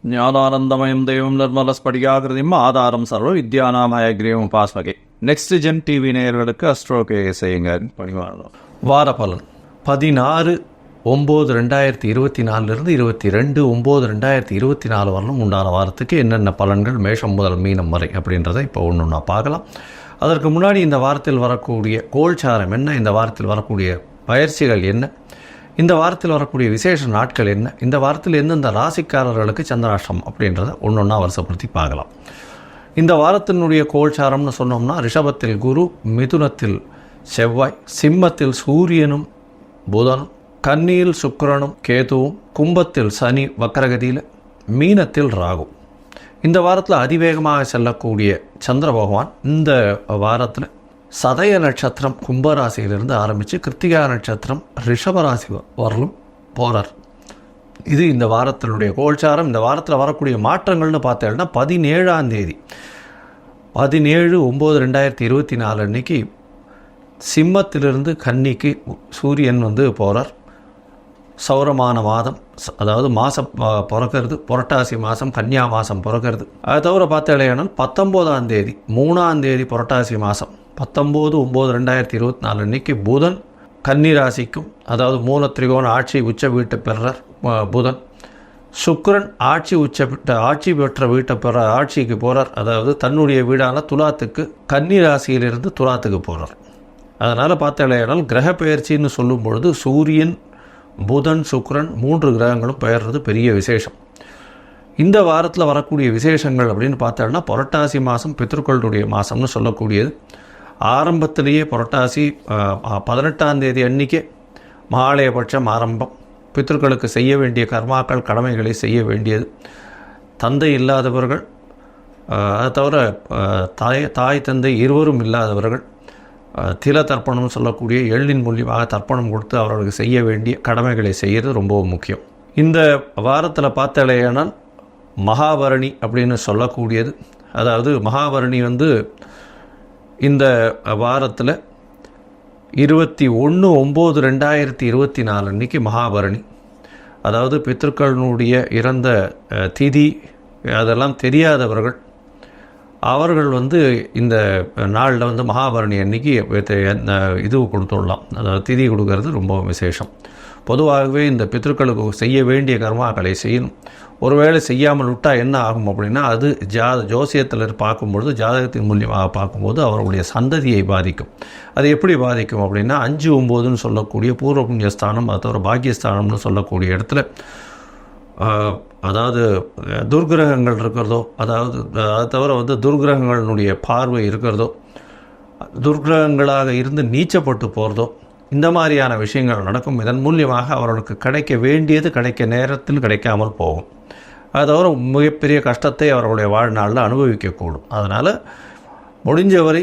ஞானானந்தமயம் தெய்வம் நிர்மலஸ்படிகாகிருதியும் ஆதாரம் சர்வ வித்யானாமய கிரீவம் உபாஸ்மகே. நெக்ஸ்ட் ஜென் டிவி நேயர்களுக்கு அஸ்ட்ரோகே செய்யுங்க பணிவாளம். வார பலன் 16/9/2024 22/9/2024 வரலும் உண்டான வாரத்துக்கு என்னென்ன பலன்கள் மேஷம் முதல் மீனம் வரை அப்படின்றத இப்போ ஒன்று பார்க்கலாம். அதற்கு முன்னாடி இந்த வாரத்தில் வரக்கூடிய கோல்சாரம் என்ன, இந்த வாரத்தில் வரக்கூடிய பயிற்சிகள் என்ன, இந்த வாரத்தில் வரக்கூடிய விசேஷ நாட்கள் என்ன, இந்த வாரத்தில் எந்தெந்த ராசிக்காரர்களுக்கு சந்திராஷ்டம் அப்படின்றத ஒன்றா வருஷப்படுத்தி பார்க்கலாம். இந்த வாரத்தினுடைய கோல்சாரம்னு சொன்னோம்னா ரிஷபத்தில் குரு, மிதுனத்தில் செவ்வாய், சிம்மத்தில் சூரியனும் புதனும், கன்னியில் சுக்கிரனும் கேதுவும், கும்பத்தில் சனி வக்கரகதியில், மீனத்தில் ராகு. இந்த வாரத்தில் அதிவேகமாக செல்லக்கூடிய சந்திர பகவான் இந்த வாரத்தில் சதய நட்சத்திரம் கும்பராசியிலிருந்து ஆரம்பித்து கிருத்திகா நட்சத்திரம் ரிஷபராசி வரலும் போகிறார். இது இந்த வாரத்தினுடைய கோல்சாரம். இந்த வாரத்தில் வரக்கூடிய மாற்றங்கள்னு பார்த்தேன்னா 17ஆம் தேதி 17/9/2024 அன்னைக்கு சிம்மத்திலிருந்து கன்னிக்கு சூரியன் போகிறார். சௌரமான மாதம், அதாவது மாதம் பிறக்கிறது புரட்டாசி மாதம், கன்னியா மாதம் பிறக்கிறது. அதை தவிர பார்த்தேன்னா 19ஆம் தேதி 3ஆம் தேதி புரட்டாசி மாதம் 19/9/2024 அன்னைக்கு புதன் கன்னி ராசிக்கும், அதாவது மூல திரிகோண ஆட்சி உச்ச வீட்டை பெறார் புதன். சுக்கிரன் ஆட்சி பெற்ற வீட்டை பெற ஆட்சிக்கு போகிறார், அதாவது தன்னுடைய வீடான துலாத்துக்கு கன்னி ராசியிலிருந்து துலாத்துக்கு போகிறார். அதனால் பார்த்தேனால் கிரக பெயர்ச்சின்னு சொல்லும் பொழுது சூரியன் புதன் சுக்கிரன் 3 கிரகங்களும் பெயர்றது பெரிய விசேஷம். இந்த வாரத்தில் வரக்கூடிய விசேஷங்கள் அப்படின்னு பார்த்தோம்னா புரட்டாசி மாதம் பித்ருக்களுடைய மாதம்னு சொல்லக்கூடியது. ஆரம்பத்திலேயே புரட்டாசி 18ஆம் தேதி அன்றைக்கே மகாலயபட்சம் ஆரம்பம். பித்ருக்களுக்கு செய்ய வேண்டிய கர்மாக்கள் கடமைகளை செய்ய வேண்டியது. தந்தை இல்லாதவர்கள், அதை தவிர தாய் தந்தை இருவரும் இல்லாதவர்கள் தில தர்ப்பணம் சொல்லக்கூடிய எள்ளின் மூலியமாக தர்ப்பணம் கொடுத்து அவர்களுக்கு செய்ய வேண்டிய கடமைகளை செய்கிறது ரொம்ப முக்கியம். இந்த வாரத்தில் பார்த்தாலேயானால் மகாபரணி அப்படின்னு சொல்லக்கூடியது, அதாவது மகாபரணி இந்த வாரத்தில் 21/9/2024 அன்றைக்கி மகாபரணி. அதாவது பித்ருக்களுடைய இறந்த திதி அதெல்லாம் தெரியாதவர்கள் அவர்கள் இந்த நாளில் மகாபரணி அன்னைக்கு இது கொடுத்துடலாம், அதாவது திதி கொடுக்கறது ரொம்ப விசேஷம். பொதுவாகவே இந்த பித்ருக்களுக்கு செய்ய வேண்டிய கர்மாக்களை செய்யணும். ஒருவேளை செய்யாமல் விட்டால் என்ன ஆகும் அப்படின்னா அது ஜோசியத்தில் பார்க்கும்பொழுது, ஜாதகத்தின் மூலியமாக பார்க்கும்போது அவர்களுடைய சந்ததியை பாதிக்கும். அது எப்படி பாதிக்கும் அப்படின்னா 5/9ன்னு சொல்லக்கூடிய பூர்வ புண்ணியஸ்தானம், அது தவிர பாக்கியஸ்தானம்னு சொல்லக்கூடிய இடத்துல அதாவது துர்கிரகங்கள் இருக்கிறதோ, அதாவது அது தவிர துர்கிரகங்களுடைய பார்வை இருக்கிறதோ, துர்கிரகங்களாக இருந்து நீச்சப்பட்டு போகிறதோ, இந்த மாதிரியான விஷயங்கள் நடக்கும். இதன் மூலியமாக அவர்களுக்கு கிடைக்க வேண்டியது கிடைக்க நேரத்தில் கிடைக்காமல் போகும். அது தவிர மிகப்பெரிய கஷ்டத்தை அவர்களுடைய வாழ்நாளில் அனுபவிக்கக்கூடும். அதனால் முடிஞ்சவரை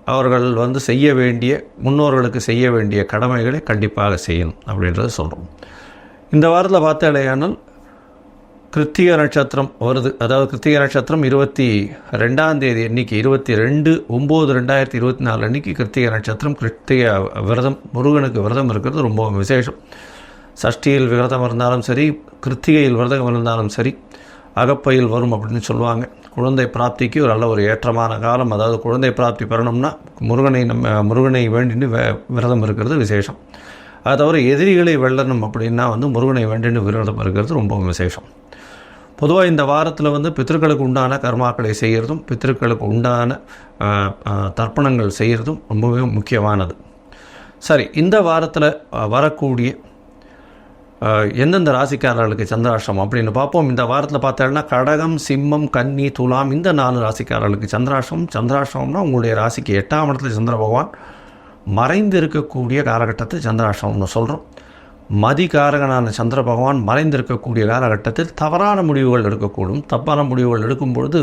அவர்கள் செய்ய வேண்டிய, முன்னோர்களுக்கு செய்ய வேண்டிய கடமைகளை கண்டிப்பாக செய்யணும் அப்படின்றத சொல்கிறோம். இந்த வாரத்தில் பார்த்தாலேயானால் கிருத்திகை நட்சத்திரம் வருது. அதாவது கிருத்திகை நட்சத்திரம் 22ஆம் தேதி அன்றைக்கி 22/9/2024 அன்றைக்கி கிருத்திகை நட்சத்திரம். கிருத்திகை விரதம், முருகனுக்கு விரதம் இருக்கிறது ரொம்ப விசேஷம். சஷ்டியில் விரதம் இருந்தாலும் சரி, கிருத்திகையில் விரதம் இருந்தாலும் சரி, அகப்பையில் வரும் அப்படின்னு சொல்லுவாங்க. குழந்தை பிராப்திக்கு ஒரு நல்ல ஒரு ஏற்றமான காலம். அதாவது குழந்தை பிராப்தி பெறணும்னா முருகனை வேண்டின்னு விரதம் இருக்கிறது விசேஷம். அது தவிர எதிரிகளை வெல்லணும் அப்படின்னா முருகனை வேண்டின்னு விரதம் இருக்கிறது ரொம்ப விசேஷம். பொதுவாக இந்த வாரத்தில் பித்ருக்களுக்கு உண்டான கர்மாக்களை செய்கிறதும் பித்ருக்களுக்கு உண்டான தர்ப்பணங்கள் செய்கிறதும் ரொம்பவே முக்கியமானது. சரி, இந்த வாரத்தில் வரக்கூடிய எந்தெந்த ராசிக்காரர்களுக்கு சந்திராஷ்டம் அப்படின்னு பார்ப்போம். இந்த வாரத்தில் பார்த்தோம்னா கடகம், சிம்மம், கன்னி, துலாம் இந்த 4 ராசிக்காரர்களுக்கு சந்திராஷ்டம். சந்திராஷ்டம்னா உங்களுடைய ராசிக்கு 8ஆம் இடத்துல சந்திர பகவான் மறைந்து இருக்கக்கூடிய காலகட்டத்தை சந்திராஷ்டம்னு சொல்கிறோம். மதிகாரகனான சந்திர பகவான் மறைந்திருக்கக்கூடிய காலகட்டத்தில் தவறான முடிவுகள் எடுக்கக்கூடும். தப்பான முடிவுகள் எடுக்கும் பொழுது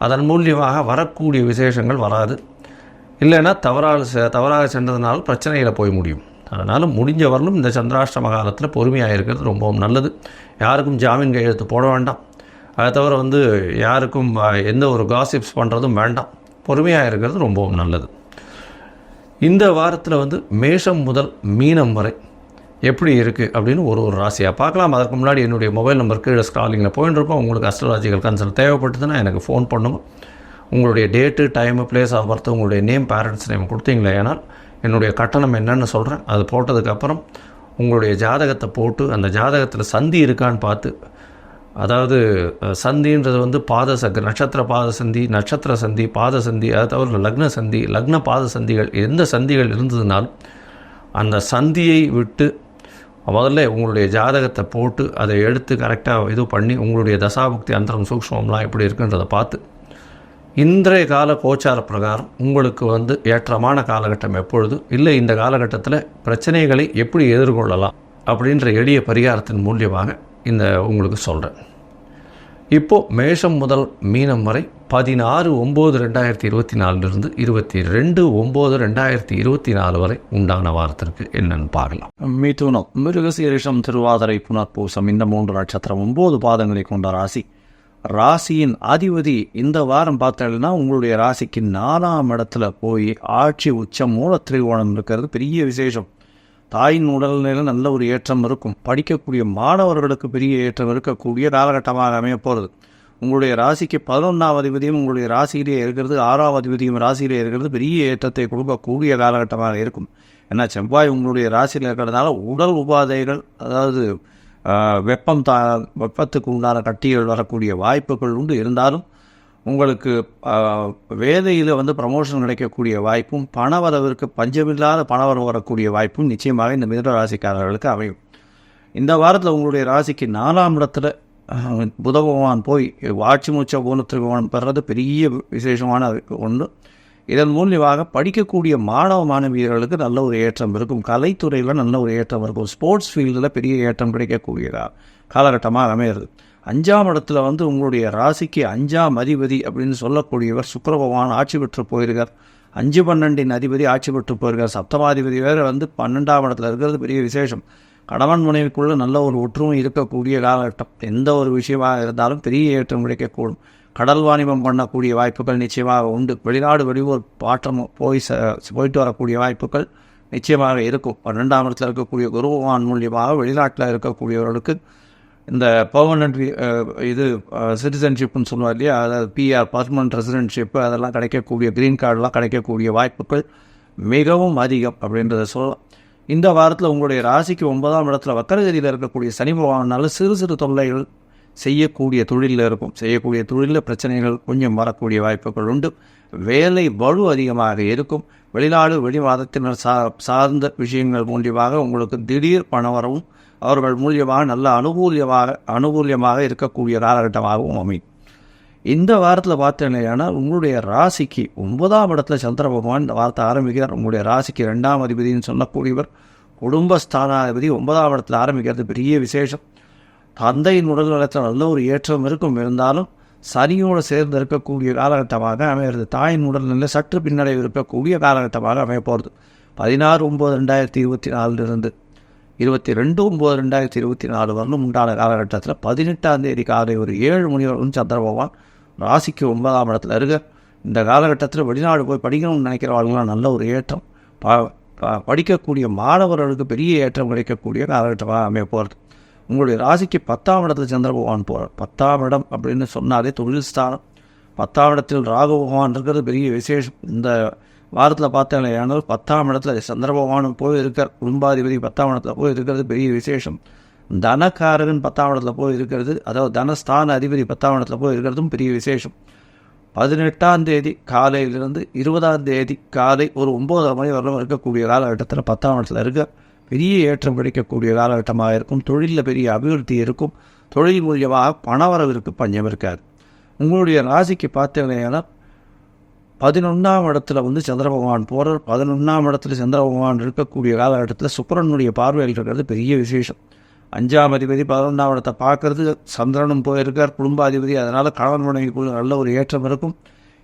அதன் மூலியமாக வரக்கூடிய விசேஷங்கள் வராது. இல்லைன்னா தவறாக சென்றதுனால பிரச்சனையில் போய் முடியும். அதனால் முடிஞ்ச வரலும் இந்த சந்திராஷ்டம காலத்தில் பொறுமையாக இருக்கிறது ரொம்பவும் நல்லது. யாருக்கும் ஜாமீன் கையெழுத்து போட வேண்டாம். அதை தவிர யாருக்கும் எந்த ஒரு காசிப்ஸ் பண்ணுறதும் வேண்டாம். பொறுமையாக இருக்கிறது ரொம்பவும் நல்லது. இந்த வாரத்தில் மேஷம் முதல் மீனம் வரை எப்படி இருக்குது அப்படின்னு ஒரு ராசியாக பார்க்கலாம். அதற்கு முன்னாடி என்னுடைய மொபைல் நம்பர் கீழே ஸ்க்ராலிங்கில் போயின்னு இருக்கோம். உங்களுக்கு அஸ்ட்ராலஜிக்கல் கன்சல்ட் தேவைப்பட்டதுன்னா எனக்கு ஃபோன் பண்ணுங்க. உங்களுடைய date, time, place of birth, உங்களுடைய நேம், பேரண்ட்ஸ் நேம் கொடுத்தீங்களே ஏனால் என்னுடைய கட்டணம் என்னென்னு சொல்கிறேன். அது போட்டதுக்கப்புறம் உங்களுடைய ஜாதகத்தை போட்டு அந்த ஜாதகத்தில் சந்தி இருக்கான்னு பார்த்து, அதாவது சந்தின்றது வந்து நட்சத்திர பாத சந்தி, நட்சத்திர சந்தி, பாத சந்தி, அதை தவிர லக்ன சந்தி, லக்ன பாத சந்திகள், எந்த சந்திகள் இருந்ததுனாலும் அந்த சந்தியை விட்டு முதல்ல உங்களுடைய ஜாதகத்தை போட்டு அதை எடுத்து கரெக்டாக இது பண்ணி உங்களுடைய தசாபுக்தி அந்தரம் சூக்ஷ்மம்லாம் எப்படி இருக்குன்றதை பார்த்து இன்றைய கால கோச்சார பிரகாரம் உங்களுக்கு வந்து ஏற்றமான காலகட்டம் எப்பொழுது, இல்லை இந்த காலகட்டத்தில் பிரச்சனைகளை எப்படி எதிர்கொள்ளலாம் அப்படின்ற எளிய பரிகாரத்தின் மூலியமாக இந்த உங்களுக்கு சொல்கிறேன். இப்போது மேஷம் முதல் மீனம் வரை 16/9/2024 22/9/2024 வரை உண்டான வாரத்திற்கு என்னென்னு பார்க்கலாம். மிதுனம், மிருகசீரிஷம், திருவாதிரை, புனர்பூசம் இந்த 3 நட்சத்திரம் 9 பாதங்களை கொண்ட ராசி. ராசியின் அதிபதி இந்த வாரம் பார்த்தீங்கன்னா உங்களுடைய ராசிக்கு 4ஆம் இடத்துல போய் ஆட்சி உச்சம் மூல திரிகோணம் இருக்கிறது பெரிய விசேஷம். தாயின் உடல்நிலையில் நல்ல ஒரு ஏற்றம் இருக்கும். படிக்கக்கூடிய மாணவர்களுக்கு பெரிய ஏற்றம் இருக்கக்கூடிய காலகட்டமாக அமைய போகிறது. உங்களுடைய ராசிக்கு 11ஆம் அதிபதியும் உங்களுடைய ராசியிலே இருக்கிறது, 6ஆம் அதிபதியும் ராசியிலே இருக்கிறது பெரிய ஏற்றத்தை கொடுக்கக்கூடிய காலகட்டமாக இருக்கும். ஏன்னா செவ்வாய் உங்களுடைய ராசியில் இருக்கிறதுனால உடல் உபாதைகள், அதாவது வெப்பத்துக்கு உண்டான கட்டிகள் வரக்கூடிய வாய்ப்புகள் உண்டு. இருந்தாலும் உங்களுக்கு வேலையில் வந்து ப்ரமோஷன் கிடைக்கக்கூடிய வாய்ப்பும், பணவரவிற்கு பஞ்சமில்லாத பணவரவு வரக்கூடிய வாய்ப்பும் நிச்சயமாக இந்த மிதுன ராசிக்காரர்களுக்கு அமையும். இந்த வாரத்தில் உங்களுடைய ராசிக்கு 4ஆம் இடத்துல புத பகவான் போய் ஆட்சி மூச்ச கோணத்திற்கு பெறது பெரிய விசேஷமான ஒன்று. இதன் மூலியமாக படிக்கக்கூடிய மாணவ மாணவியர்களுக்கு நல்ல ஒரு ஏற்றம் இருக்கும். கலைத்துறையில் நல்ல ஒரு ஏற்றம் இருக்கும். ஸ்போர்ட்ஸ் ஃபீல்டில் பெரிய ஏற்றம் கிடைக்கக்கூடிய காலகட்டமாக அமையிறது. 5ஆம் இடத்துல வந்து உங்களுடைய ராசிக்கு 5ஆம் அதிபதி அப்படின்னு சொல்லக்கூடியவர் சுக்கிர பகவான் ஆட்சி பெற்று போயிருக்கார். 5-12 அதிபதி ஆட்சி பெற்று போயிருக்கார். சப்தமாதிபதி வேறு வந்து 12ஆம் இடத்துல இருக்கிறது பெரிய விசேஷம். கணவன் மனைவிக்குள்ள நல்ல ஒரு ஒற்றுமை இருக்கக்கூடிய காலகட்டம். எந்த ஒரு விஷயமாக இருந்தாலும் பெரிய ஏற்றம் கிடைக்கக்கூடும். கடல் வாணிபம் பண்ணக்கூடிய வாய்ப்புகள் நிச்சயமாக உண்டு. வெளிநாடு வெளியூர் பாற்றம் போயிட்டு வரக்கூடிய வாய்ப்புகள் நிச்சயமாக இருக்கும். 12ஆம் இடத்துல இருக்கக்கூடிய குரு பகவான் மூலியமாக வெளிநாட்டில் இருக்கக்கூடியவர்களுக்கு இந்த பெர்மனன்ட் சிட்டிசன்ஷிப்னு சொல்லுவார் இல்லையா, அதாவது PR பர்மனன்ட் ரெசிடென்ட்ஷிப்பு அதெல்லாம் கிடைக்கக்கூடிய, க்ரீன் கார்டெலாம் கிடைக்கக்கூடிய வாய்ப்புகள் மிகவும் அதிகம் அப்படின்றத சொல்லலாம். இந்த வாரத்தில் உங்களுடைய ராசிக்கு 9ஆம் இடத்துல வக்கரகதியில் இருக்கக்கூடிய சனி பகவானால சிறு சிறு தொல்லைகள் செய்யக்கூடிய தொழிலில் இருக்கும். செய்யக்கூடிய தொழிலில் பிரச்சனைகள் கொஞ்சம் வரக்கூடிய வாய்ப்புகள் உண்டு. வேலை பளு அதிகமாக இருக்கும். வெளிநாடு வெளிமாதத்தினர் சார்ந்த விஷயங்கள் மூலியமாக உங்களுக்கு திடீர் பணவரவும் அவர்கள் மூலியமாக நல்ல அனுகூலியமாக இருக்கக்கூடிய காலகட்டமாகவும் அமையும். இந்த வாரத்தில் பார்த்தீங்கன்னா உங்களுடைய ராசிக்கு 9ஆம் இடத்துல சந்திர பகவான் இந்த வாரத்தை ஆரம்பிக்கிறார். உங்களுடைய ராசிக்கு 2ஆம் அதிபதினு சொல்லக்கூடியவர் குடும்பஸ்தானாதிபதி 9ஆம் இடத்துல ஆரம்பிக்கிறது பெரிய விசேஷம். தந்தையின் உடல் நலத்தில் நல்ல ஒரு ஏற்றம் இருக்கும். இருந்தாலும் சனியோடு சேர்ந்து இருக்கக்கூடிய காலகட்டமாக அமைகிறது. தாயின் உடல்நிலை சற்று பின்னடைவு இருக்கக்கூடிய காலகட்டமாக அமைய போகிறது. 16/9/2024 22/9/2024 வரலும் உண்டான காலகட்டத்தில் 18ஆம் தேதி காலை ஒரு 7 மணி வரைக்கும் சந்திர பகவான் ராசிக்கு 9ஆம் இடத்துல இருக்க. இந்த காலகட்டத்தில் வெளிநாடு போய் படிக்கணும்னு நினைக்கிறவர்களாம் நல்ல ஒரு ஏற்றம், படிக்கக்கூடிய மாணவர்களுக்கு பெரிய ஏற்றம் கிடைக்கக்கூடிய காலகட்டமாக அமைய போகிறது. உங்களுடைய ராசிக்கு 10ஆம் இடத்துல சந்திர பகவான் போகிறார். 10ஆம் இடம் அப்படின்னு சொன்னாலே தொழில் ஸ்தானம். 10ஆம் இடத்தில் ராகு பகவான் இருக்கிறது பெரிய விசேஷம். இந்த வாரத்தில் பார்த்தீங்கன்னா 10ஆம் இடத்துல சந்திர பகவானும் போய் இருக்கார். குடும்பாதிபதி 10ஆம் இடத்துல போய் இருக்கிறது பெரிய விசேஷம். தனக்காரகன் 10ஆம் இடத்துல போய் இருக்கிறது, அதாவது தனஸ்தான அதிபதி 10ஆம் இடத்துல போய் இருக்கிறதும் பெரிய விசேஷம். 18ஆம் தேதி காலையிலிருந்து 20ஆம் தேதி காலை ஒரு 9:30 மணி வரலும் இருக்கக்கூடிய காலகட்டத்தில் 10ஆம் இடத்துல இருக்க பெரிய ஏற்றம் கிடைக்கக்கூடிய காலகட்டமாக இருக்கும். தொழிலில் பெரிய அபிவிருத்தி இருக்கும். தொழில் மூலியமாக பணவரவிற்கு பஞ்சம் இருக்காது. உங்களுடைய ராசிக்கு பார்த்தீங்கன்னா 11ஆம் இடத்துல வந்து சந்திர பகவான் போகிறார். 11ஆம் இடத்துல சந்திர பகவான் இருக்கக்கூடிய காலகட்டத்தில் சுக்கிரனுடைய பார்வையில் இருக்கிறது பெரிய விசேஷம். 5ஆம் அதிபதி 11ஆம் இடத்தை பார்க்கறது, சந்திரனும் போயிருக்கார் குடும்பாதிபதி. அதனால் கணவன் மனைவிக்குள்ள நல்ல ஒரு ஏற்றம் இருக்கும்.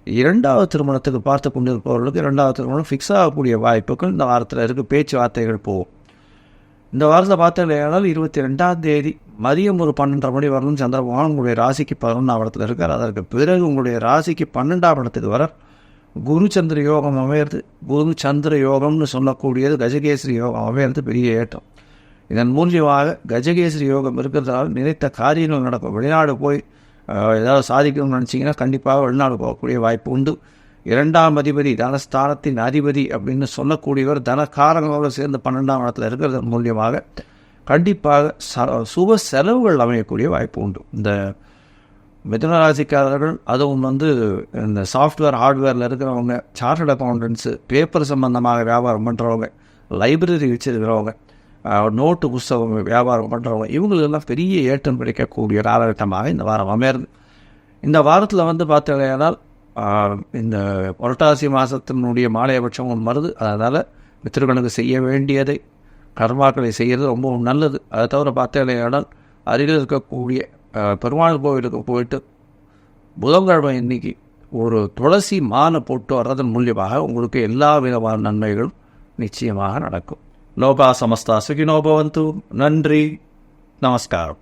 2வது திருமணத்துக்கு பார்த்து கொண்டு இருப்பவர்களுக்கு 2வது திருமணம் ஃபிக்ஸ் ஆகக்கூடிய வாய்ப்புகள் இந்த வாரத்தில் இருக்குது. பேச்சுவார்த்தைகள் போகும். இந்த வாரத்தில் பார்த்தீங்கன்னா 22ஆம் தேதி மதியம் ஒரு 12:30 மணி வரலும் சந்திர பகவான் உங்களுடைய ராசிக்கு 11ஆம் இடத்துல இருக்கார். அதற்கு பிறகு உங்களுடைய ராசிக்கு 12ஆம் இடத்துக்கு வர குரு சந்திர யோகம் அமையிறது. குரு சந்திர யோகம்னு சொல்லக்கூடியது கஜகேசரி யோகம் அமையிறது பெரிய ஏற்றம். இதன் மூலியமாக கஜகேசரி யோகம் இருக்கிறதுனால நினைத்த காரியங்கள் நடக்கும். வெளிநாடு போய் ஏதாவது சாதிக்கணும்னு நினச்சிங்கன்னா கண்டிப்பாக வெளிநாடு போகக்கூடிய வாய்ப்பு உண்டு. 2ஆம் அதிபதி தனஸ்தானத்தின் அதிபதி அப்படின்னு சொல்லக்கூடியவர் தனக்காரங்களோடு சேர்ந்து 12ஆம் இடத்துல இருக்கிறதன் மூலியமாக கண்டிப்பாக சுப செலவுகள் அமையக்கூடிய வாய்ப்பு உண்டு. இந்த மிதுன ராசிக்காரர்கள் அதுவும் இந்த சாஃப்ட்வேர் ஹார்ட்வேரில் இருக்கிறவங்க, சார்ட்டர்ட் அக்கௌண்டன்ஸு, பேப்பர் சம்பந்தமாக வியாபாரம் பண்ணுறவங்க, லைப்ரரி வச்சுருக்கிறவங்க, நோட்டு புஸ்தகம் வியாபாரம் பண்ணுறவங்க, இவங்களெல்லாம் பெரிய ஏற்றம் கிடைக்கக்கூடிய காலகட்டமாக இந்த வாரம் அமையிறது. இந்த வாரத்தில் பார்த்தீங்கன்னால் இந்த புரட்டாசி மாதத்தினுடைய மாலையபட்சம் வருது. அதனால் பித்திருக்கனுக்கு செய்ய வேண்டியதை கர்மாக்களை செய்கிறது ரொம்பவும் நல்லது. அதை தவிர பார்த்தீங்கன்னால் அருகில் இருக்கக்கூடிய பெருமாள் கோவிலுக்கு போயிட்டு புதன்கிழமை இன்னைக்கு ஒரு துளசி மாலை போட்டு வர்றதன் மூலியமாக உங்களுக்கு எல்லா விதமான நன்மைகளும் நிச்சயமாக நடக்கும். லோகா சமஸ்தா சுகினோ பவந்து. நன்றி, நமஸ்காரம்.